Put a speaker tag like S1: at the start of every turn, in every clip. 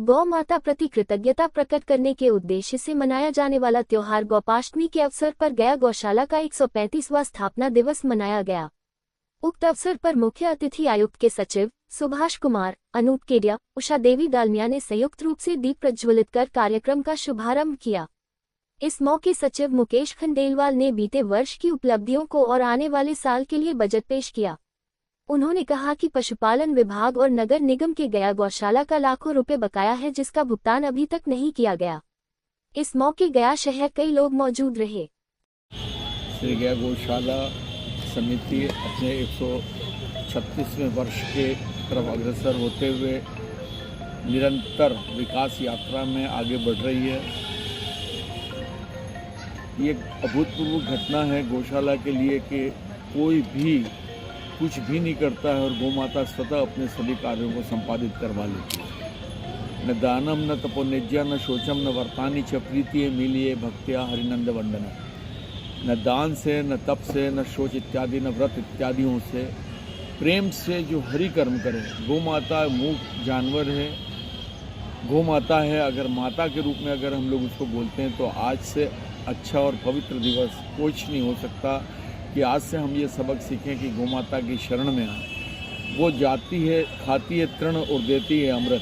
S1: गौ माता प्रति कृतज्ञता प्रकट करने के उद्देश्य से मनाया जाने वाला त्योहार गौपाष्टमी के अवसर पर गया गौशाला का 135वां स्थापना दिवस मनाया गया। उक्त अवसर पर मुख्य अतिथि आयुक्त के सचिव सुभाष कुमार, अनूप केडिया, उषा देवी डालमिया ने संयुक्त रूप से दीप प्रज्वलित कर कार्यक्रम का शुभारंभ किया। इस मौके सचिव मुकेश खंडेलवाल ने बीते वर्ष की उपलब्धियों को और आने वाले साल के लिए बजट पेश किया। उन्होंने कहा कि पशुपालन विभाग और नगर निगम के गया गौशाला का लाखों रुपए बकाया है, जिसका भुगतान अभी तक नहीं किया गया। इस मौके गया शहर कई लोग मौजूद रहे।
S2: श्री गया गौशाला समिति अपने 136वें वर्ष के तरफ अग्रसर होते हुए निरंतर विकास यात्रा में आगे बढ़ रही है। ये अभूतपूर्व घटना है गौशाला के लिए कि कोई भी कुछ भी नहीं करता है और गौ माता स्वतः अपने सभी कार्यों को संपादित करवा लेती है। न दानम न तपोनिज्या न शोचम न वर्तानी च प्रीतिये मिलिए भक्त्या हरिनंद वंदना। न दान से, न तप से, न शोच इत्यादि, न व्रत इत्यादियों से प्रेम से जो हरि कर्म करे। गौ माता मूक जानवर है, गौ माता है। अगर माता के रूप में अगर हम लोग उसको बोलते हैं तो आज से अच्छा और पवित्र दिवस कुछ नहीं हो सकता कि आज से हम ये सबक सीखें कि गौ माता की शरण में आए। वो जाती है, खाती है तृण और देती है अमृत।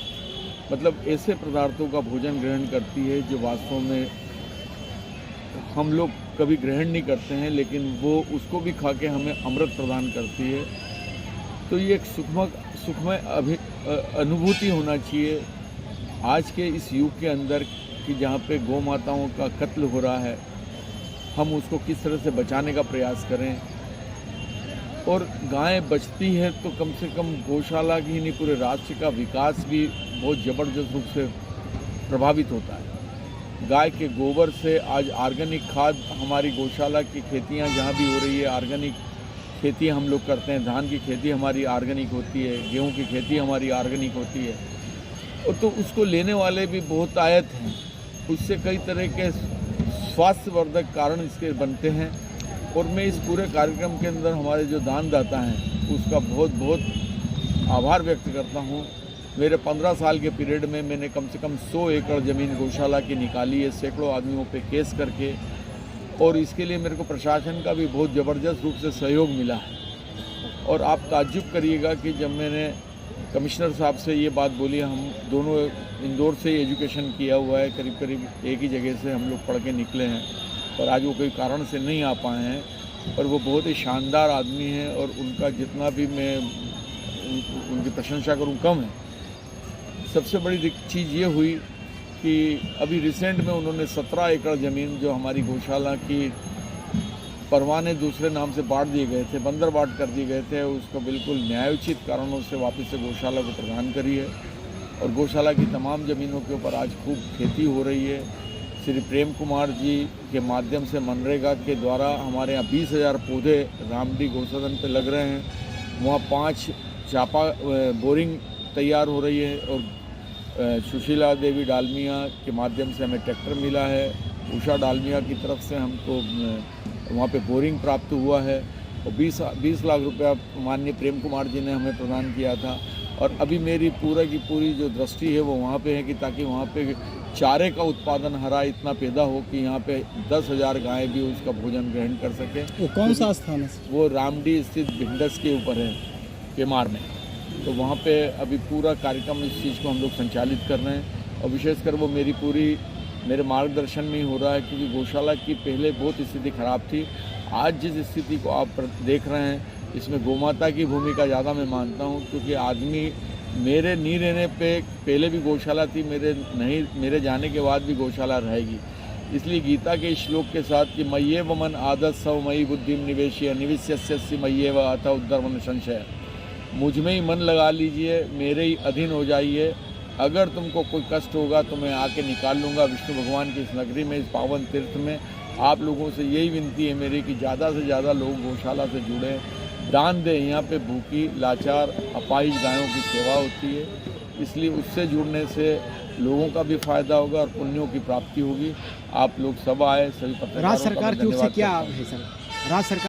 S2: मतलब ऐसे पदार्थों का भोजन ग्रहण करती है जो वास्तव में हम लोग कभी ग्रहण नहीं करते हैं, लेकिन वो उसको भी खा के हमें अमृत प्रदान करती है। तो ये एक सुखमय अनुभूति होना चाहिए आज के इस युग के अंदर कि जहाँ पे गौ माताओं का कत्ल हो रहा है, हम उसको किस तरह से बचाने का प्रयास करें। और गायें बचती है तो कम से कम गौशाला की ही नहीं पूरे राज्य का विकास भी बहुत ज़बरदस्त रूप से प्रभावित होता है। गाय के गोबर से आज ऑर्गेनिक खाद हमारी गौशाला की खेतियाँ जहाँ भी हो रही है, ऑर्गेनिक खेती हम लोग करते हैं। धान की खेती हमारी ऑर्गेनिक होती है, गेहूँ की खेती हमारी ऑर्गेनिक होती है। और तो उसको लेने वाले भी बहुत आयत हैं। उससे कई तरह के स्वास्थ्यवर्धक कारण इसके बनते हैं। और मैं इस पूरे कार्यक्रम के अंदर हमारे जो दानदाता हैं उसका बहुत बहुत आभार व्यक्त करता हूँ। मेरे 15 साल के पीरियड में मैंने कम से कम 100 एकड़ ज़मीन गौशाला की निकाली है, सैकड़ों आदमियों पे केस करके। और इसके लिए मेरे को प्रशासन का भी बहुत ज़बरदस्त रूप से सहयोग मिला है। और आप ताज्जुब करिएगा कि जब मैंने कमिश्नर साहब से ये बात बोली, हम दोनों इंदौर से ही एजुकेशन किया हुआ है, करीब करीब एक ही जगह से हम लोग पढ़ के निकले हैं, और आज वो कोई कारण से नहीं आ पाए हैं। पर वो बहुत ही शानदार आदमी हैं और उनका जितना भी मैं उनकी प्रशंसा करूं कम है। सबसे बड़ी चीज़ ये हुई कि अभी रिसेंट में उन्होंने 17 एकड़ ज़मीन जो हमारी गौशाला की परवाने दूसरे नाम से बांट दिए गए थे, बंदर बांट कर दिए गए थे, उसको बिल्कुल न्यायोचित कारणों से वापस से गौशाला को प्रदान करी है। और गौशाला की तमाम ज़मीनों के ऊपर आज खूब खेती हो रही है। श्री प्रेम कुमार जी के माध्यम से मनरेगा के द्वारा हमारे यहाँ 20,000 पौधे रामडी गौसदन पे लग रहे हैं। वहाँ 5 चापा बोरिंग तैयार हो रही है। और सुशीला देवी डालमिया के माध्यम से हमें ट्रैक्टर मिला है। उषा डालमिया की तरफ से हमको वहाँ पे बोरिंग प्राप्त हुआ है। और 20 लाख रुपया माननीय प्रेम कुमार जी ने हमें प्रदान किया था। और अभी मेरी पूरा की पूरी जो दृष्टि है वो वहाँ पे है कि ताकि वहाँ पे चारे का उत्पादन हरा इतना पैदा हो कि यहाँ पे 10,000 गायें भी उसका भोजन ग्रहण कर सकें।
S3: वो कौन सा स्थान है?
S2: वो रामडी स्थित भिंडस के ऊपर है, केमार में। तो वहाँ पे अभी पूरा कार्यक्रम इस चीज़ को हम लोग संचालित कर रहे हैं। और विशेषकर वो मेरे मार्गदर्शन में ही हो रहा है, क्योंकि गौशाला की पहले बहुत स्थिति खराब थी। आज जिस स्थिति को आप देख रहे हैं इसमें गौमाता की भूमिका ज़्यादा मैं मानता हूँ, क्योंकि आदमी मेरे नहीं रहने पे पहले भी गौशाला थी, मेरे जाने के बाद भी गौशाला रहेगी। इसलिए गीता के श्लोक के साथ कि मय्येव मन आदत सव मयि बुद्धिम निवेश्य निविश्यस्य मय्येव अथ उद्धर्मन संशय। मुझ में ही मन लगा लीजिए, मेरे ही अधीन हो जाइए। अगर तुमको कोई कष्ट होगा तो मैं आके निकाल लूँगा। विष्णु भगवान की इस नगरी में, इस पावन तीर्थ में आप लोगों से यही विनती है मेरी कि ज़्यादा से ज़्यादा लोग गौशाला से जुड़ें, दान दें। यहाँ पे भूखी, लाचार, अपाहिज गायों की सेवा होती है, इसलिए उससे जुड़ने से लोगों का भी फायदा होगा और पुण्यों की प्राप्ति होगी। आप लोग सब आए, सभी पत्रकारों का
S3: राज्य सरकार की ओर से क्या है सर? राज्य सरकार